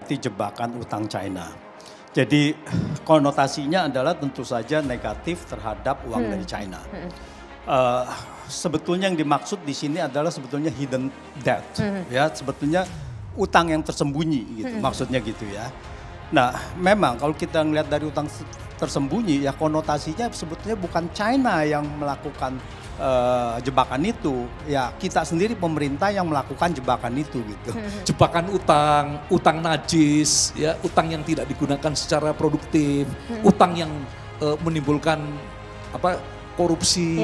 seperti jebakan utang China. Jadi konotasinya adalah tentu saja negatif terhadap uang dari China. Sebetulnya yang dimaksud di sini adalah sebetulnya hidden debt, ya sebetulnya utang yang tersembunyi gitu, maksudnya gitu ya. Nah, memang kalau kita ngelihat dari utang tersembunyi, ya konotasinya sebetulnya bukan China yang melakukan jebakan itu, ya kita sendiri pemerintah yang melakukan jebakan itu gitu. Jebakan utang, utang najis, ya utang yang tidak digunakan secara produktif, utang yang menimbulkan korupsi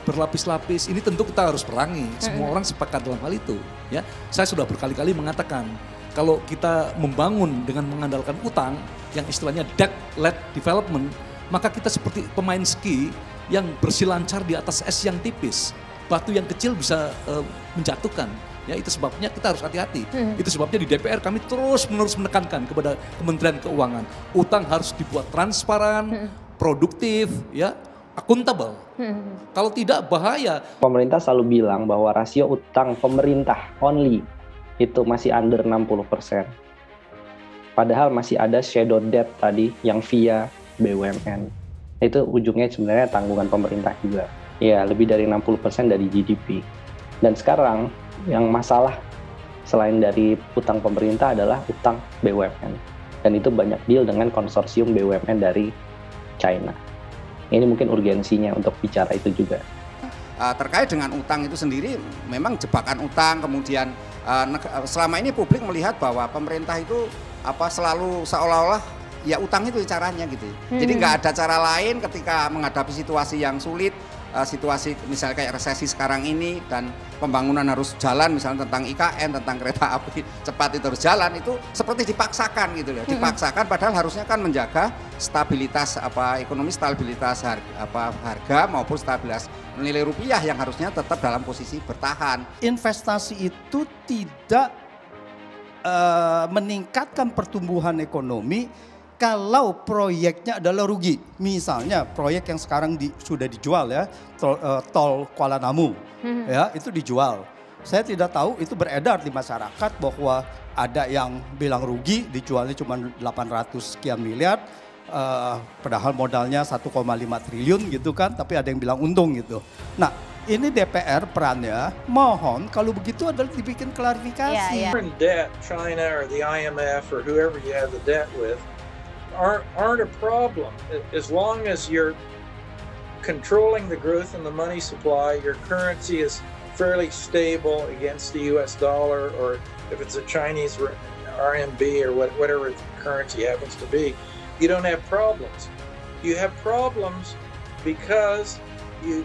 berlapis-lapis. Ini tentu kita harus perangi. Semua orang sepakat dalam hal itu. Ya, saya sudah berkali-kali mengatakan kalau kita membangun dengan mengandalkan utang yang istilahnya debt-led development, maka kita seperti pemain ski yang berselancar di atas es yang tipis. Batu yang kecil bisa menjatuhkan. Ya, itu sebabnya kita harus hati-hati. Itu sebabnya di DPR kami terus-menerus menekankan kepada Kementerian Keuangan, utang harus dibuat transparan, produktif, ya, akuntabel. Kalau tidak bahaya. Pemerintah selalu bilang bahwa rasio utang pemerintah only itu masih under 60%. Padahal masih ada shadow debt tadi yang via BUMN. Itu ujungnya sebenarnya tanggungan pemerintah juga. Ya, lebih dari 60% dari GDP. Dan sekarang yang masalah selain dari utang pemerintah adalah utang BUMN. Dan itu banyak deal dengan konsorsium BUMN dari China. Ini mungkin urgensinya untuk bicara itu juga. Terkait dengan utang itu sendiri, memang jebakan utang, kemudian selama ini publik melihat bahwa pemerintah itu selalu seolah-olah ya utang itu caranya gitu. Jadi nggak ada cara lain ketika menghadapi situasi yang sulit, situasi misalnya kayak resesi sekarang ini dan pembangunan harus jalan, misalnya tentang IKN, tentang kereta api cepat itu harus jalan, itu seperti dipaksakan gitu loh. Dipaksakan padahal harusnya kan menjaga stabilitas ekonomi, stabilitas harga maupun stabilitas nilai rupiah yang harusnya tetap dalam posisi bertahan. Investasi itu tidak meningkatkan pertumbuhan ekonomi kalau proyeknya adalah rugi. Misalnya proyek yang sekarang sudah dijual ya, tol Kuala Namu, ya itu dijual. Saya tidak tahu itu beredar di masyarakat bahwa ada yang bilang rugi, dijualnya cuma 800 sekian miliar, padahal modalnya 1,5 triliun gitu kan, tapi ada yang bilang untung gitu. Nah, ini DPR perannya, mohon kalau begitu adalah dibikin klarifikasi. Debt, China or the IMF or whoever you have the debt with aren't a problem as long as you're controlling the growth in the money supply. Your currency is fairly stable against the US dollar, or if it's a Chinese RMB or whatever currency happens to be, you don't have problems. You have problems because you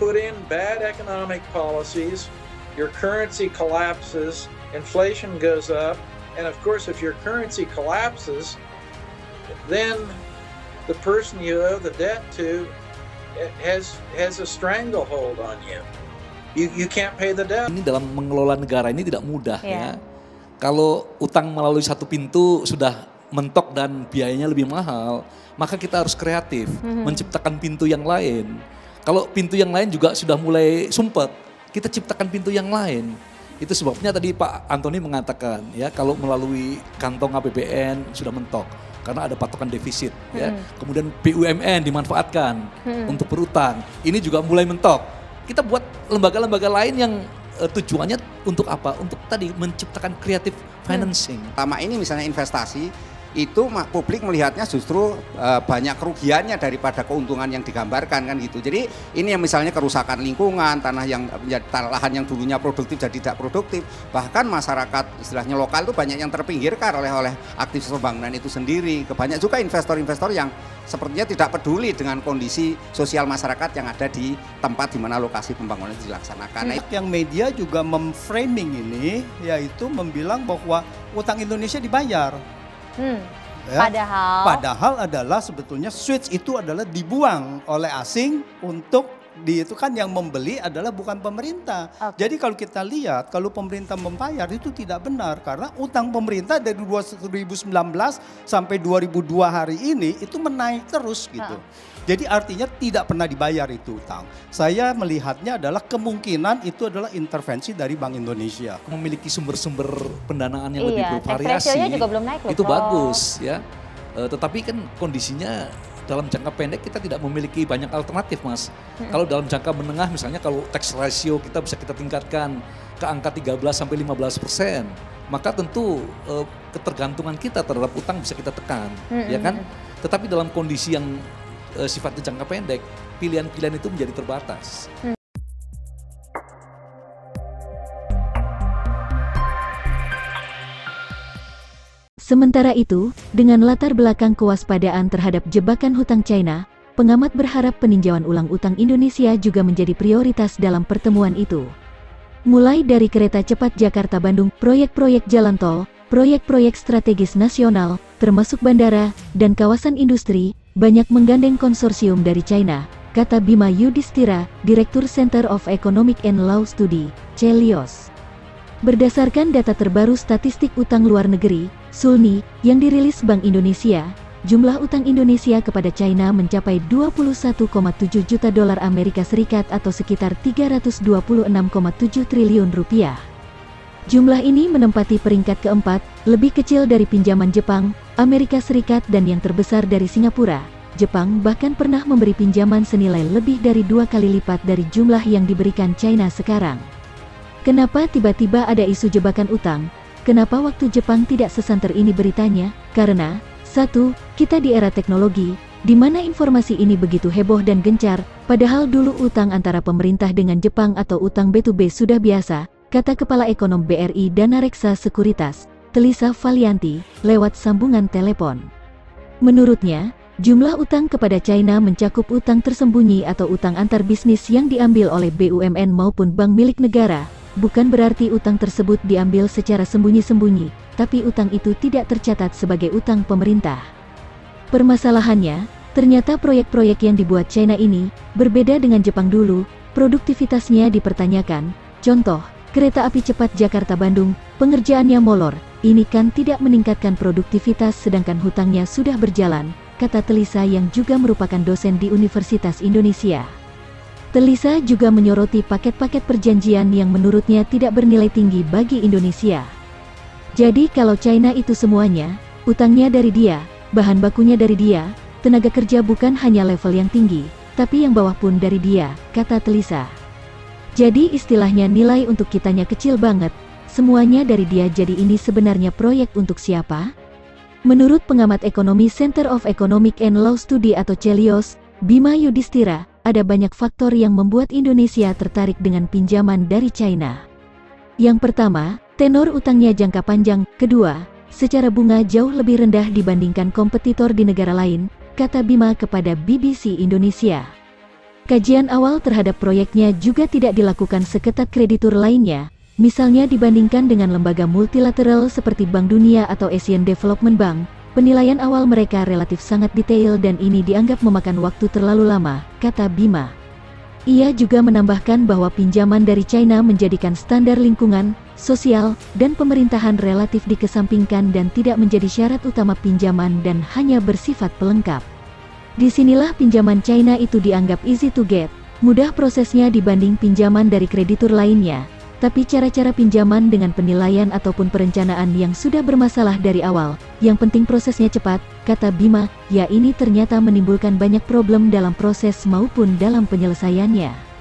put in bad economic policies, your currency collapses, inflation goes up, and of course if your currency collapses, then the person you owe the debt to has a stranglehold on you. You can't pay the debt. Ini dalam mengelola negara ini tidak mudah ya. Kalau utang melalui satu pintu sudah mentok dan biayanya lebih mahal, maka kita harus kreatif, menciptakan pintu yang lain. Kalau pintu yang lain juga sudah mulai sumpet, kita ciptakan pintu yang lain. Itu sebabnya tadi Pak Antoni mengatakan ya, kalau melalui kantong APBN sudah mentok karena ada patokan defisit ya. Kemudian BUMN dimanfaatkan untuk berutang. Ini juga mulai mentok. Kita buat lembaga-lembaga lain yang tujuannya untuk apa? Untuk tadi menciptakan creative financing. Pertama ini misalnya investasi, itu publik melihatnya justru banyak kerugiannya daripada keuntungan yang digambarkan kan gitu. Jadi ini yang misalnya kerusakan lingkungan, tanah yang lahan yang dulunya produktif jadi tidak produktif. Bahkan masyarakat istilahnya lokal itu banyak yang terpinggirkan oleh aktivitas pembangunan itu sendiri. Banyak juga investor-investor yang sepertinya tidak peduli dengan kondisi sosial masyarakat yang ada di tempat di mana lokasi pembangunan itu dilaksanakan. Yang media juga memframing ini, yaitu membilang bahwa utang Indonesia dibayar. Ya, padahal adalah sebetulnya switch itu adalah dibuang oleh asing untuk itu kan yang membeli adalah bukan pemerintah. Jadi kalau kita lihat, kalau pemerintah membayar itu tidak benar. Karena utang pemerintah dari 2019 sampai 2002 hari ini itu menaik terus gitu. Jadi artinya tidak pernah dibayar itu utang. Saya melihatnya adalah kemungkinan itu adalah intervensi dari Bank Indonesia. Memiliki sumber-sumber pendanaan yang lebih bervariasi. Tax ratio-nya juga belum naik loh, itu bagus ya. Tetapi kan kondisinya dalam jangka pendek kita tidak memiliki banyak alternatif, Mas. Kalau dalam jangka menengah misalnya kalau tax ratio kita bisa kita tingkatkan ke angka 13-15%, maka tentu ketergantungan kita terhadap utang bisa kita tekan, ya kan? Tetapi dalam kondisi yang sifatnya jangka pendek, pilihan-pilihan itu menjadi terbatas. Sementara itu, dengan latar belakang kewaspadaan terhadap jebakan hutang China, pengamat berharap peninjauan ulang utang Indonesia juga menjadi prioritas dalam pertemuan itu. Mulai dari kereta cepat Jakarta-Bandung, proyek-proyek jalan tol, proyek-proyek strategis nasional, termasuk bandara, dan kawasan industri, banyak menggandeng konsorsium dari China, kata Bima Yudhistira, Direktur Center of Economic and Law Study, CELIOS. Berdasarkan data terbaru statistik utang luar negeri, SULNI, yang dirilis Bank Indonesia, jumlah utang Indonesia kepada China mencapai 21,7 juta dolar Amerika Serikat atau sekitar 326,7 triliun rupiah. Jumlah ini menempati peringkat keempat, lebih kecil dari pinjaman Jepang, Amerika Serikat dan yang terbesar dari Singapura. Jepang bahkan pernah memberi pinjaman senilai lebih dari 2 kali lipat dari jumlah yang diberikan China sekarang. Kenapa tiba-tiba ada isu jebakan utang? Kenapa waktu Jepang tidak sesanter ini beritanya? Karena, 1, kita di era teknologi, di mana informasi ini begitu heboh dan gencar, padahal dulu utang antara pemerintah dengan Jepang atau utang B2B sudah biasa, kata Kepala Ekonom BRI Dana Reksa Sekuritas, Telisa Valianti, lewat sambungan telepon. Menurutnya, jumlah utang kepada China mencakup utang tersembunyi atau utang antar bisnis yang diambil oleh BUMN maupun bank milik negara. Bukan berarti utang tersebut diambil secara sembunyi-sembunyi, tapi utang itu tidak tercatat sebagai utang pemerintah. Permasalahannya, ternyata proyek-proyek yang dibuat China ini berbeda dengan Jepang dulu, produktivitasnya dipertanyakan. Contoh, kereta api cepat Jakarta-Bandung, pengerjaannya molor, ini kan tidak meningkatkan produktivitas sedangkan hutangnya sudah berjalan, kata Telisa yang juga merupakan dosen di Universitas Indonesia. Telisa juga menyoroti paket-paket perjanjian yang menurutnya tidak bernilai tinggi bagi Indonesia. Jadi kalau China itu semuanya, utangnya dari dia, bahan bakunya dari dia, tenaga kerja bukan hanya level yang tinggi, tapi yang bawah pun dari dia, kata Telisa. Jadi istilahnya nilai untuk kitanya kecil banget, semuanya dari dia, jadi ini sebenarnya proyek untuk siapa? Menurut pengamat ekonomi Center of Economic and Law Study atau CELIOS, Bima Yudhistira, ada banyak faktor yang membuat Indonesia tertarik dengan pinjaman dari China. Yang pertama, tenor utangnya jangka panjang. Kedua, secara bunga jauh lebih rendah dibandingkan kompetitor di negara lain, kata Bima kepada BBC Indonesia. Kajian awal terhadap proyeknya juga tidak dilakukan seketat kreditur lainnya, misalnya dibandingkan dengan lembaga multilateral seperti Bank Dunia atau Asian Development Bank. Penilaian awal mereka relatif sangat detail dan ini dianggap memakan waktu terlalu lama, kata Bima. Ia juga menambahkan bahwa pinjaman dari China menjadikan standar lingkungan, sosial, dan pemerintahan relatif dikesampingkan dan tidak menjadi syarat utama pinjaman dan hanya bersifat pelengkap. Disinilah pinjaman China itu dianggap easy to get, mudah prosesnya dibanding pinjaman dari kreditur lainnya. Tapi cara-cara pinjaman dengan penilaian ataupun perencanaan yang sudah bermasalah dari awal, yang penting prosesnya cepat, kata Bima, ya ini ternyata menimbulkan banyak problem dalam proses maupun dalam penyelesaiannya.